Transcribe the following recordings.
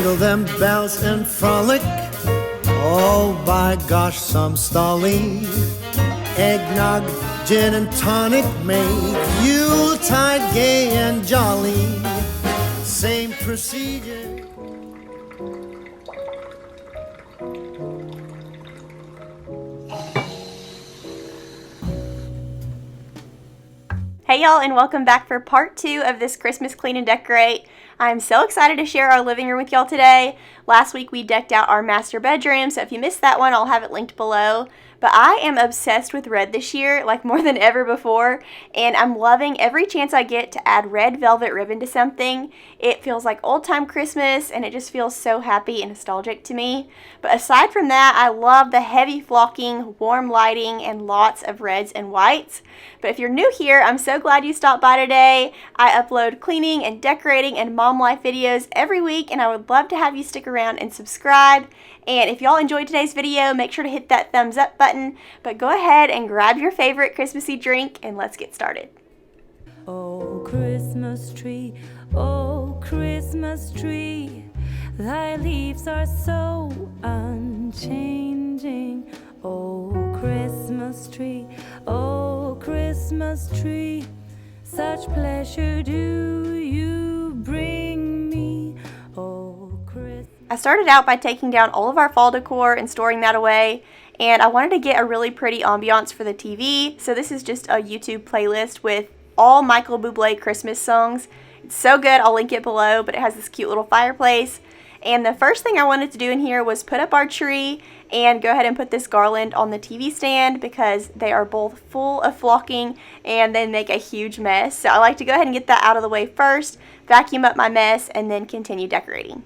Jingle them bells and frolic. Oh, by gosh, some stolly. Eggnog, gin and tonic make Yuletide gay and jolly. Same procedure. Hey y'all, and welcome back for part 2 of this Christmas Clean and Decorate. I'm so excited to share our living room with y'all today. Last week we decked out our master bedroom, so if you missed that one, I'll have it linked below. But I am obsessed with red this year, like more than ever before, and I'm loving every chance I get to add red velvet ribbon to something. It feels like old-time Christmas, and it just feels so happy and nostalgic to me. But aside from that, I love the heavy flocking, warm lighting, and lots of reds and whites. But if you're new here, I'm so glad you stopped by today. I upload cleaning and decorating and mom life videos every week, and I would love to have you stick around and subscribe. And if y'all enjoyed today's video, make sure to hit that thumbs up button. But go ahead and grab your favorite Christmassy drink, and let's get started. Oh, Christmas tree, thy leaves are so unchanging. Oh, Christmas tree, such pleasure do you bring me. Oh, Christmas. I started out by taking down all of our fall decor and storing that away, and I wanted to get a really pretty ambiance for the TV, so this is just a YouTube playlist with all Michael Bublé Christmas songs. It's so good, I'll link it below, but it has this cute little fireplace. And the first thing I wanted to do in here was put up our tree and go ahead and put this garland on the TV stand because they are both full of flocking and they make a huge mess. So I like to go ahead and get that out of the way first, vacuum up my mess, and then continue decorating.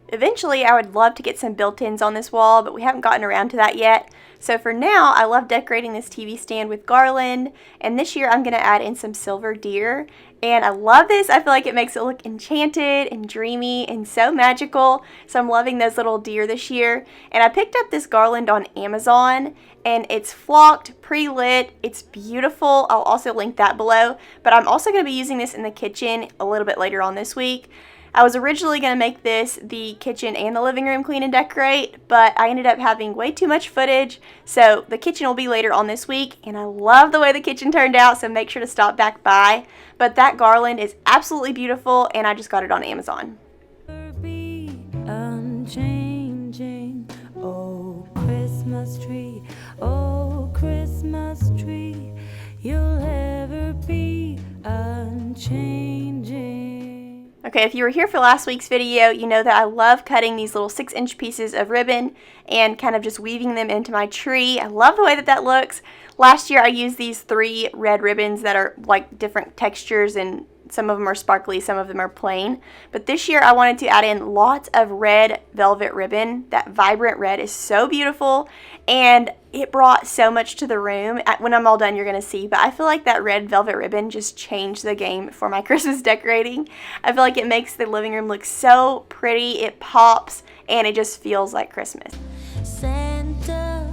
Eventually, I would love to get some built-ins on this wall, but we haven't gotten around to that yet. So for now, I love decorating this TV stand with garland, and this year I'm going to add in some silver deer. And I love this. I feel like it makes it look enchanted and dreamy and so magical. So I'm loving those little deer this year. And I picked up this garland on Amazon, and it's flocked, pre-lit. It's beautiful. I'll also link that below. But I'm also going to be using this in the kitchen a little bit later on this week. I was originally going to make this the kitchen and the living room clean and decorate, but I ended up having way too much footage, so the kitchen will be later on this week, and I love the way the kitchen turned out, so make sure to stop back by. But that garland is absolutely beautiful, and I just got it on Amazon. Be unchanging. Oh, Christmas tree, you'll ever be unchanging. Okay, if you were here for last week's video, you know that I love cutting these little 6-inch pieces of ribbon and kind of just weaving them into my tree. I love the way that looks. Last year I used these 3 red ribbons that are like different textures, and some of them are sparkly, some of them are plain. But this year I wanted to add in lots of red velvet ribbon. That vibrant red is so beautiful, and it brought so much to the room. When I'm all done, you're going to see, but I feel like that red velvet ribbon just changed the game for my Christmas decorating. I feel like it makes the living room look so pretty, it pops, and it just feels like Christmas. Santa,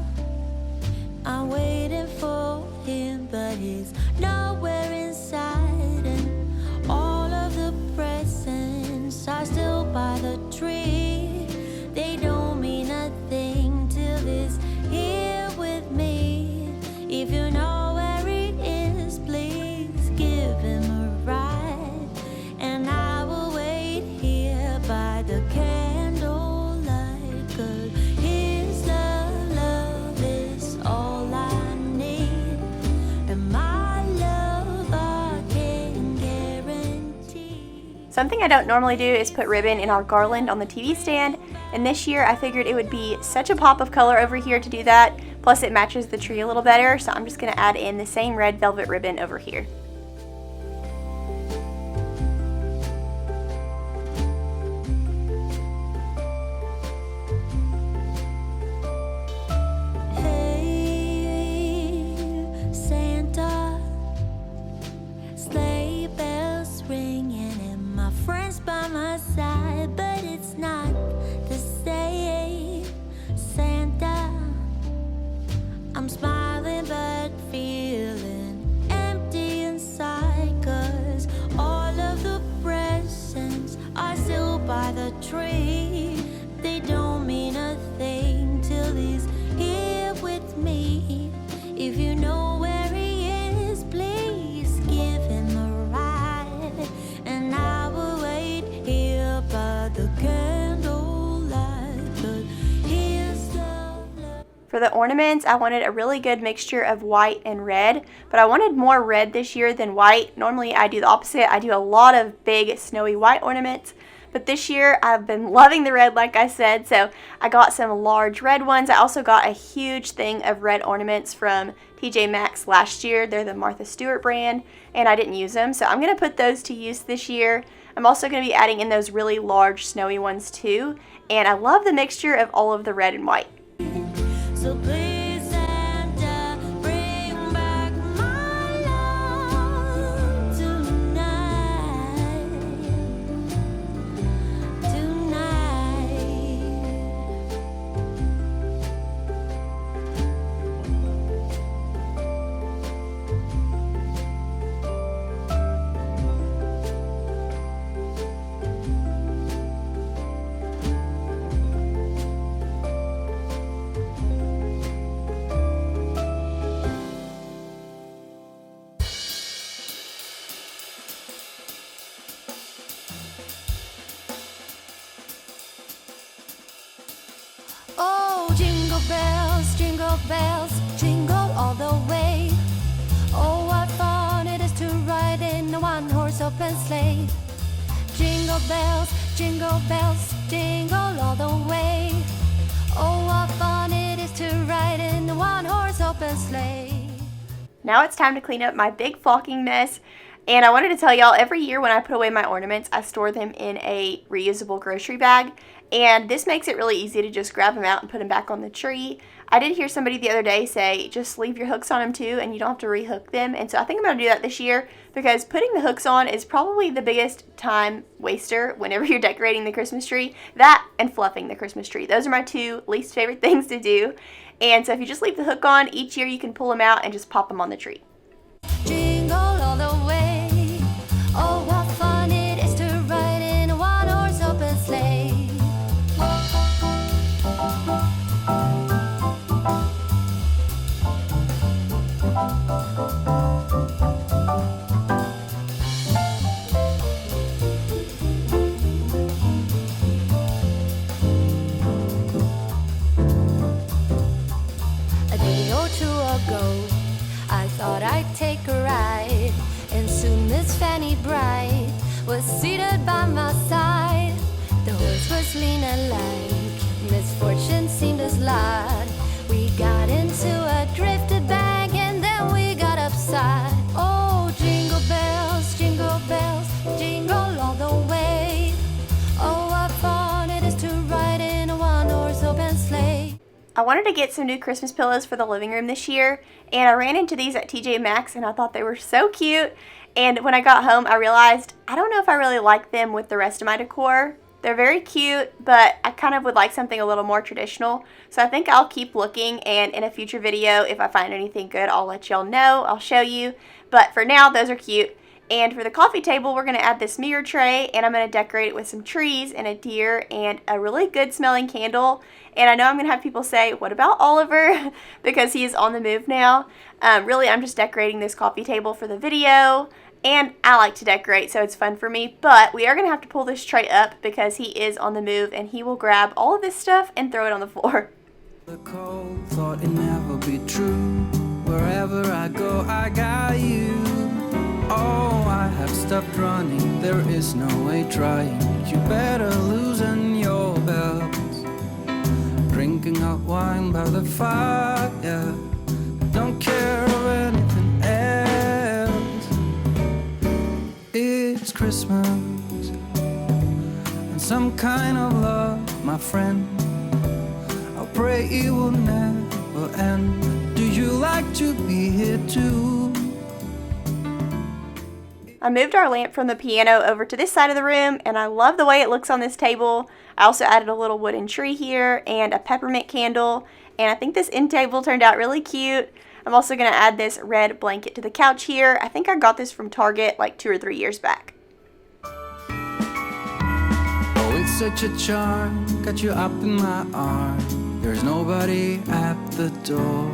I'm waiting for him, but he's nowhere inside, and all of the presents are still by the tree. They don't mean nothing till he's here with me. If you know where it is, please give him a ride, and I will wait here by the candlelight, 'cause his love is all I need, and my love I can guarantee. Something I don't normally do is put ribbon in our garland on the TV stand, and this year I figured it would be such a pop of color over here to do that, plus it matches the tree a little better, so I'm just going to add in the same red velvet ribbon over here. Hey, Santa, sleigh bells ringing and my friends by my side, but it's not the same. Santa, I'm smiling the ornaments, I wanted a really good mixture of white and red, but I wanted more red this year than white. Normally I do the opposite. I do a lot of big snowy white ornaments, but this year I've been loving the red, like I said, so I got some large red ones. I also got a huge thing of red ornaments from TJ Maxx last year. They're the Martha Stewart brand, and I didn't use them, so I'm going to put those to use this year. I'm also going to be adding in those really large snowy ones too, and I love the mixture of all of the red and white. So please Santa, bring back my love tonight. Oh, jingle bells, jingle all the way. Oh, what fun it is to ride in a one-horse open sleigh. Jingle bells, jingle all the way. Oh, what fun it is to ride in a one-horse open sleigh. Now it's time to clean up my big flocking mess. And I wanted to tell y'all, every year when I put away my ornaments, I store them in a reusable grocery bag. And this makes it really easy to just grab them out and put them back on the tree. I did hear somebody the other day say, just leave your hooks on them too, and you don't have to rehook them. And so I think I'm going to do that this year, because putting the hooks on is probably the biggest time waster whenever you're decorating the Christmas tree. That and fluffing the Christmas tree. Those are my two least favorite things to do. And so if you just leave the hook on, each year you can pull them out and just pop them on the tree. Jingle all the way. Oh, what fun it is to ride in a one-horse open sleigh. A day or two ago, I thought I'd take a ride, and soon Miss Fanny Bright was seated by my side. The horse was lean and lank, misfortune seemed his lot. We got into a drifted bank, and then we got upside. Oh, jingle bells, jingle all the way. Oh, what fun it is to ride in a one-horse open sleigh. I wanted to get some new Christmas pillows for the living room this year, and I ran into these at TJ Maxx, and I thought they were so cute. And when I got home, I realized I don't know if I really like them with the rest of my decor. They're very cute, but I kind of would like something a little more traditional. So I think I'll keep looking, and in a future video, if I find anything good, I'll let y'all know. I'll show you. But for now, those are cute. And for the coffee table, we're going to add this mirror tray, and I'm going to decorate it with some trees and a deer and a really good smelling candle. And I know I'm going to have people say, what about Oliver? Because he is on the move now. Really, I'm just decorating this coffee table for the video. And I like to decorate, so it's fun for me. But we are going to have to pull this tray up because he is on the move, and he will grab all of this stuff and throw it on the floor. The cold thought it never be true. Wherever I go, I got you. Oh, I have stopped running. There is no way trying. You better loosen your belts. Drinking hot wine by the fire. Don't care of anything else. It's Christmas and some kind of love, my friend. I pray it will never end. Do you like to be here too? I moved our lamp from the piano over to this side of the room, and I love the way it looks on this table. I also added a little wooden tree here and a peppermint candle, and I think this end table turned out really cute. I'm also going to add this red blanket to the couch here. I think I got this from Target like 2 or 3 years back. Oh, it's such a charm, got you up in my arm. There's nobody at the door.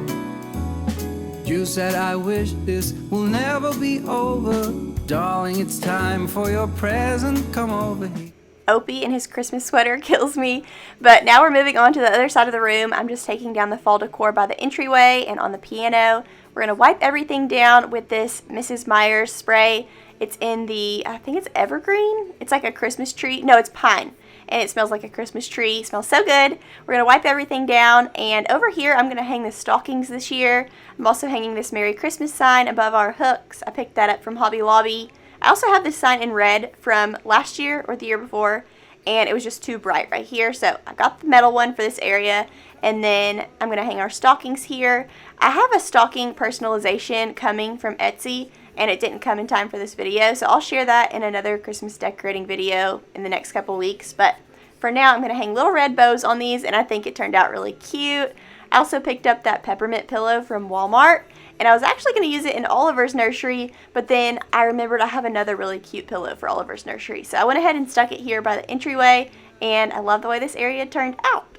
You said I wish this will never be over. Darling, it's time for your present, come over here. Opie in his Christmas sweater kills me. But now we're moving on to the other side of the room. I'm just taking down the fall decor by the entryway and on the piano. We're going to wipe everything down with this Mrs. Meyer's spray. It's in the, I think it's evergreen. It's like a Christmas tree. No, it's pine. And it smells like a Christmas tree. It smells so good. We're going to wipe everything down. And over here, I'm going to hang the stockings this year. I'm also hanging this Merry Christmas sign above our hooks. I picked that up from Hobby Lobby. I also have this sign in red from last year or the year before. And it was just too bright right here. So I got the metal one for this area. And then I'm going to hang our stockings here. I have a stocking personalization coming from Etsy. And it didn't come in time for this video, so I'll share that in another Christmas decorating video in the next couple weeks. But for now, I'm going to hang little red bows on these, and I think it turned out really cute. I also picked up that peppermint pillow from Walmart, and I was actually going to use it in Oliver's nursery, but then I remembered I have another really cute pillow for Oliver's nursery. So I went ahead and stuck it here by the entryway, and I love the way this area turned out.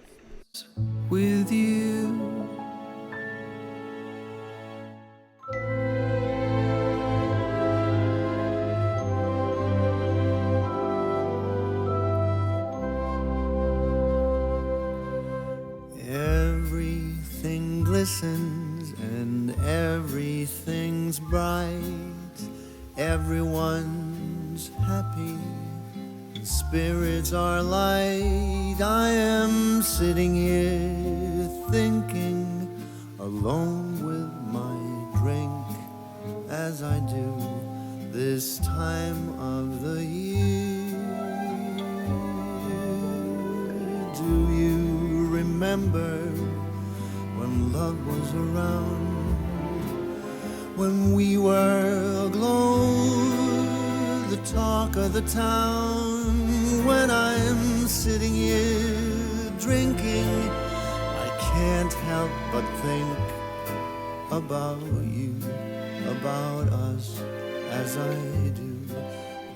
With you. Everything glistens and everything's bright. Everyone's happy and spirits are light. I am sitting here thinking, alone with my drink, as I do this time of the year. Do you remember when love was around, when we were aglow, the talk of the town? When I'm sitting here drinking, I can't help but think about you, about us, as I do.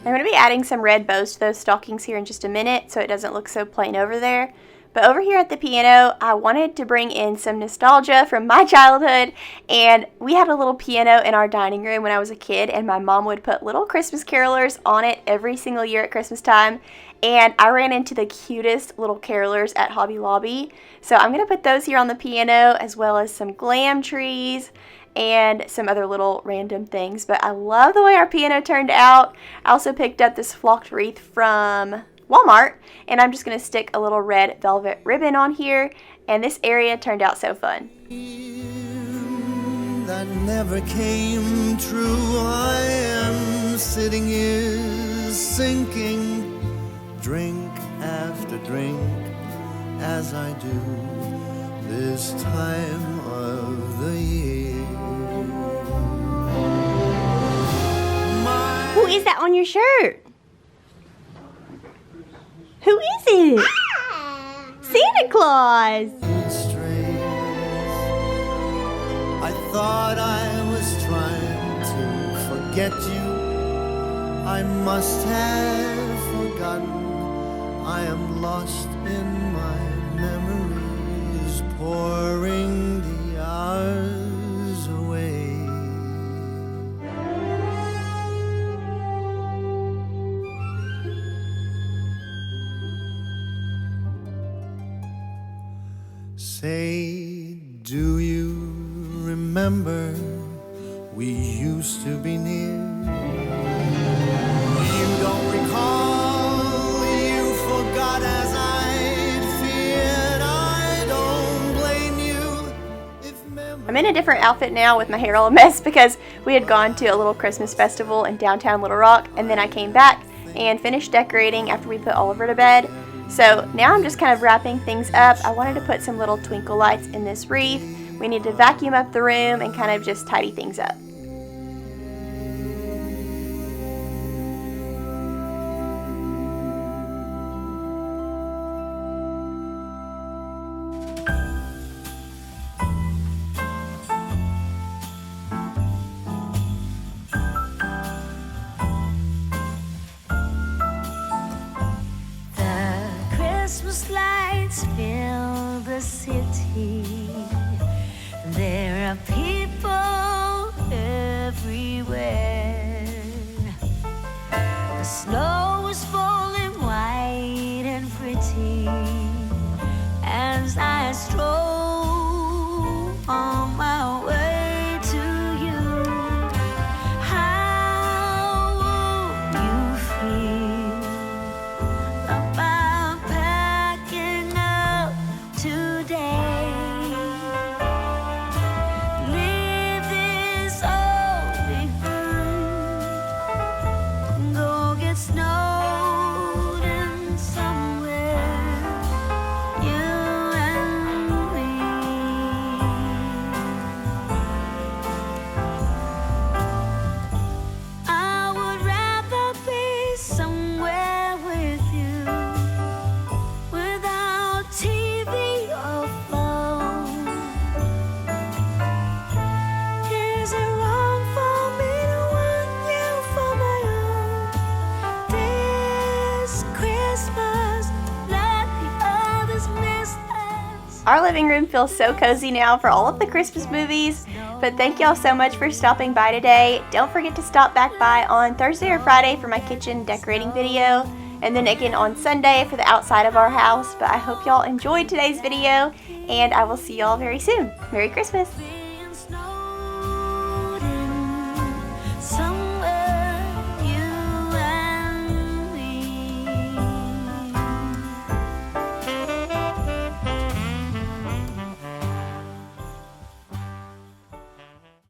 I'm going to be adding some red bows to those stockings here in just a minute so it doesn't look so plain over there. But over here at the piano, I wanted to bring in some nostalgia from my childhood, and we had a little piano in our dining room when I was a kid, and my mom would put little Christmas carolers on it every single year at Christmas time, and I ran into the cutest little carolers at Hobby Lobby. So I'm going to put those here on the piano, as well as some glam trees and some other little random things. But I love the way our piano turned out. I also picked up this flocked wreath from Walmart, and I'm just going to stick a little red velvet ribbon on here, and this area turned out so fun. That never came true. I am sitting here sinking, drink after drink, as I do this time of the year. Who is that on your shirt? Who is it? Santa Claus! I thought I was trying to forget you. I must have forgotten. I am lost in my memories, pouring the hours away. Say, do you remember we used to be near? You don't recall, you forgot as I'd feared. I don't blame you if memory... I'm in a different outfit now with my hair all a mess because we had gone to a little Christmas festival in downtown Little Rock, and then I came back and finished decorating after we put Oliver to bed. So now I'm just kind of wrapping things up. I wanted to put some little twinkle lights in this wreath. We need to vacuum up the room and kind of just tidy things up. Christmas lights fill the city. There are people everywhere. The snow is falling white empty as I stroll on my way to you. How would you feel about packing up today? Leave this all behind, go get snowed in somewhere, you and me. I would rather be somewhere with you, without TV or phone. Is it wrong for me to want you for my own? This Christmas, let the others miss us. Our living room feels so cozy now for all of the Christmas movies, but thank y'all so much for stopping by today. Don't forget to stop back by on Thursday or Friday for my kitchen decorating video, and then again on Sunday for the outside of our house. But I hope y'all enjoyed today's video, and I will see y'all very soon. Merry Christmas!